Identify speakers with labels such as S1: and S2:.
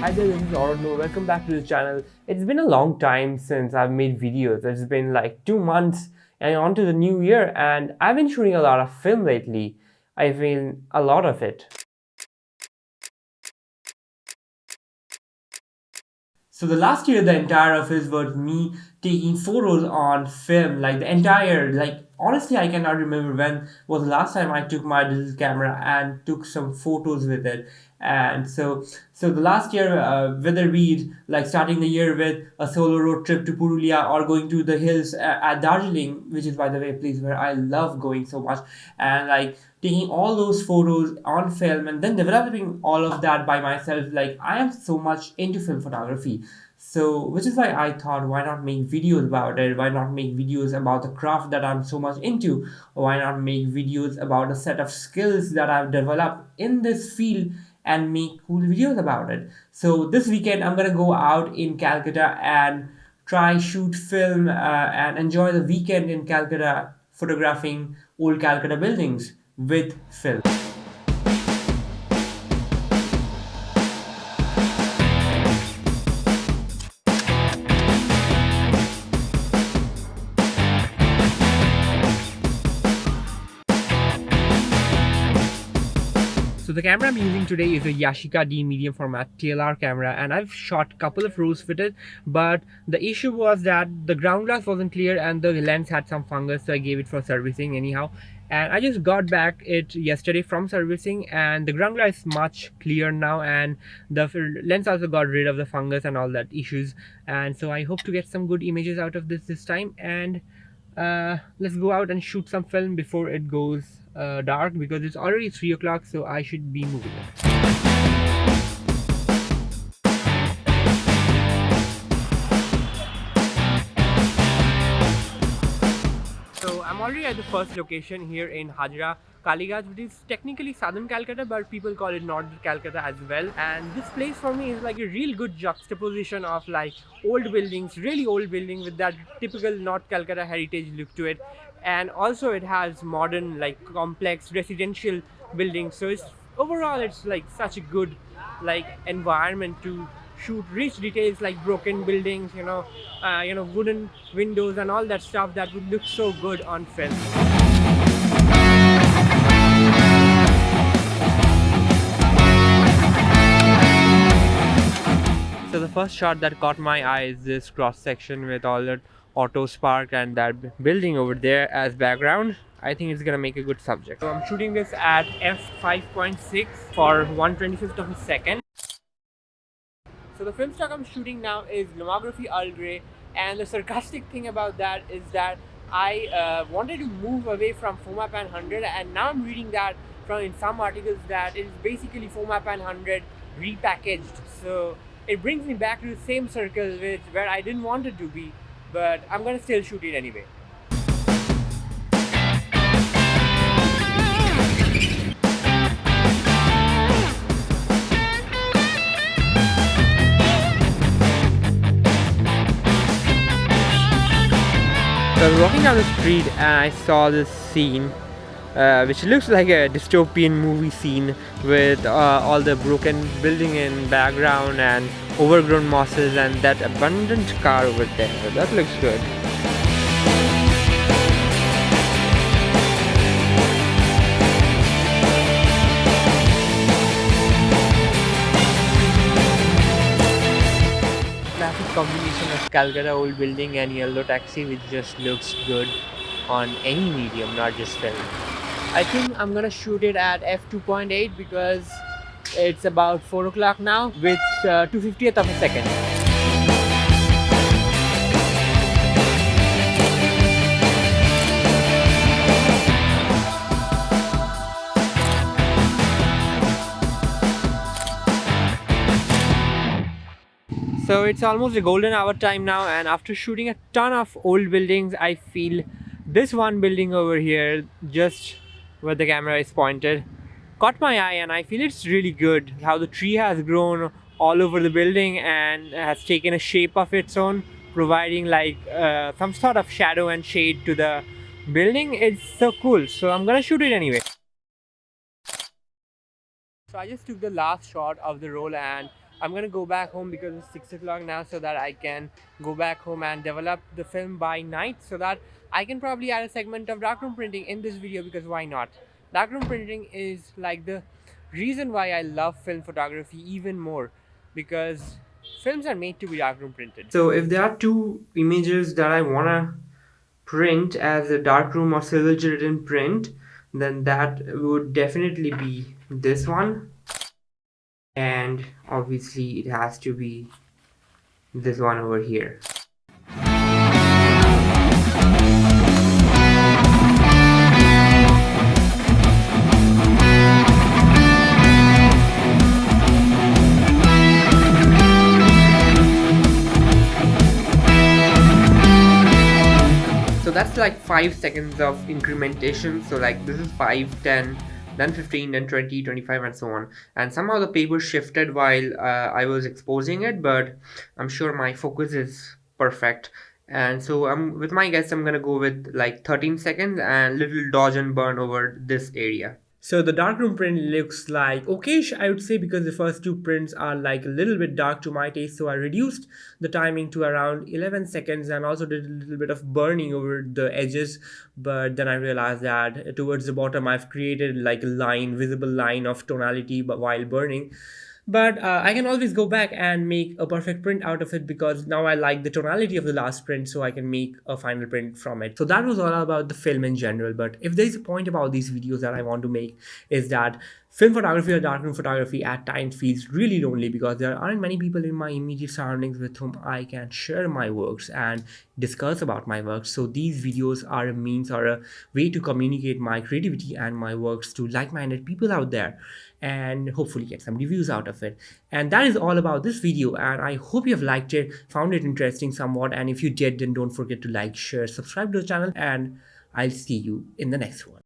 S1: Hi there, this is Orno. Welcome back to the channel. It's been a long time since I've made videos. It's been like 2 months and on to the new year, and I've been shooting a lot of film lately. I feel a lot of it. So the last year, the entire office was me taking photos on film, like the entire, like honestly, I cannot remember when was the last time I took my digital camera and took some photos with it. And so the last year, whether we like starting the year with a solo road trip to Purulia or going to the hills at Darjeeling, which is by the way a place where I love going so much, and like taking all those photos on film and then developing all of that by myself. Like I am so much into film photography, so which is why I thought, why not make videos about it? Why not make videos about the craft that I'm so much into? Or why not make videos about a set of skills that I've developed in this field and make cool videos about it? So this weekend I'm gonna go out in Calcutta and try shoot film and enjoy the weekend in Calcutta photographing old Calcutta buildings with film. So the camera I'm using today is a Yashica D medium format TLR camera, and I've shot a couple of rows with it, but the issue was that the ground glass wasn't clear and the lens had some fungus, so I gave it for servicing anyhow. And I just got back it yesterday from servicing, and the ground glass is much clearer now, and the lens also got rid of the fungus and all that issues. And so I hope to get some good images out of this time, and let's go out and shoot some film before it goes dark, because it's already 3 o'clock, so I should be moving. So I'm already at the first location here in Hajra Kaligaj, which is technically southern Calcutta, but people call it northern Calcutta as well. And this place for me is like a real good juxtaposition of like old buildings, really old building with that typical North Calcutta heritage look to it. And also it has modern, like complex residential buildings. So it's overall it's like such a good like environment to shoot rich details like broken buildings, wooden windows and all that stuff that would look so good on film. So the first shot that caught my eye is this cross section with all that auto spark and that building over there as background. I think it's gonna make a good subject. So I'm shooting this at f5.6 for 1/25th of a second. So the film stock I'm shooting now is Lomography Lady Grey, and the sarcastic thing about that is that I wanted to move away from Fomapan 100, and now I'm reading that from in some articles that it is basically Fomapan 100 repackaged. So it brings me back to the same circle where I didn't want it to be, but I'm gonna still shoot it anyway. So I was walking down the street and I saw this scene which looks like a dystopian movie scene with all the broken building in background and overgrown mosses and that abundant car over there. So that looks good. Classic combination of Calcutta old building and yellow taxi, which just looks good on any medium, not just film. I think I'm gonna shoot it at f2.8 because it's about 4 o'clock now with 2/50th of a second. So it's almost a golden hour time now, and after shooting a ton of old buildings, I feel this one building over here, just where the camera is pointed, caught my eye, and I feel it's really good how the tree has grown all over the building and has taken a shape of its own, providing like some sort of shadow and shade to the building. It's so cool, so I'm gonna shoot it anyway. So I just took the last shot of the roll, and I'm gonna go back home because it's 6 o'clock now, so that I can go back home and develop the film by night, so that I can probably add a segment of darkroom printing in this video, because why not? Darkroom printing is like the reason why I love film photography even more, because films are made to be darkroom printed. So if there are two images that I wanna print as a darkroom or silver gelatin print, then that would definitely be this one, and obviously it has to be this one over here. So that's like 5 seconds of incrementation. So like this is 5, 10, then 15, then 20, 25, and so on. And somehow the paper shifted while I was exposing it, but I'm sure my focus is perfect. And so I'm with my guess, I'm gonna go with like 13 seconds and little dodge and burn over this area. So the darkroom print looks like okayish, I would say, because the first two prints are like a little bit dark to my taste. So I reduced the timing to around 11 seconds and also did a little bit of burning over the edges. But then I realized that towards the bottom, I've created like a line, visible line of tonality, but while burning. But I can always go back and make a perfect print out of it, because now I like the tonality of the last print, so I can make a final print from it. So that was all about the film in general. But if there's a point about these videos that I want to make, is that film photography or darkroom photography at times feels really lonely, because there aren't many people in my immediate surroundings with whom I can share my works and discuss about my works. So these videos are a means or a way to communicate my creativity and my works to like-minded people out there, and hopefully get some reviews out of it. And that is all about this video, and I hope you have liked it, found it interesting somewhat, and if you did, then don't forget to like, share, subscribe to the channel, and I'll see you in the next one.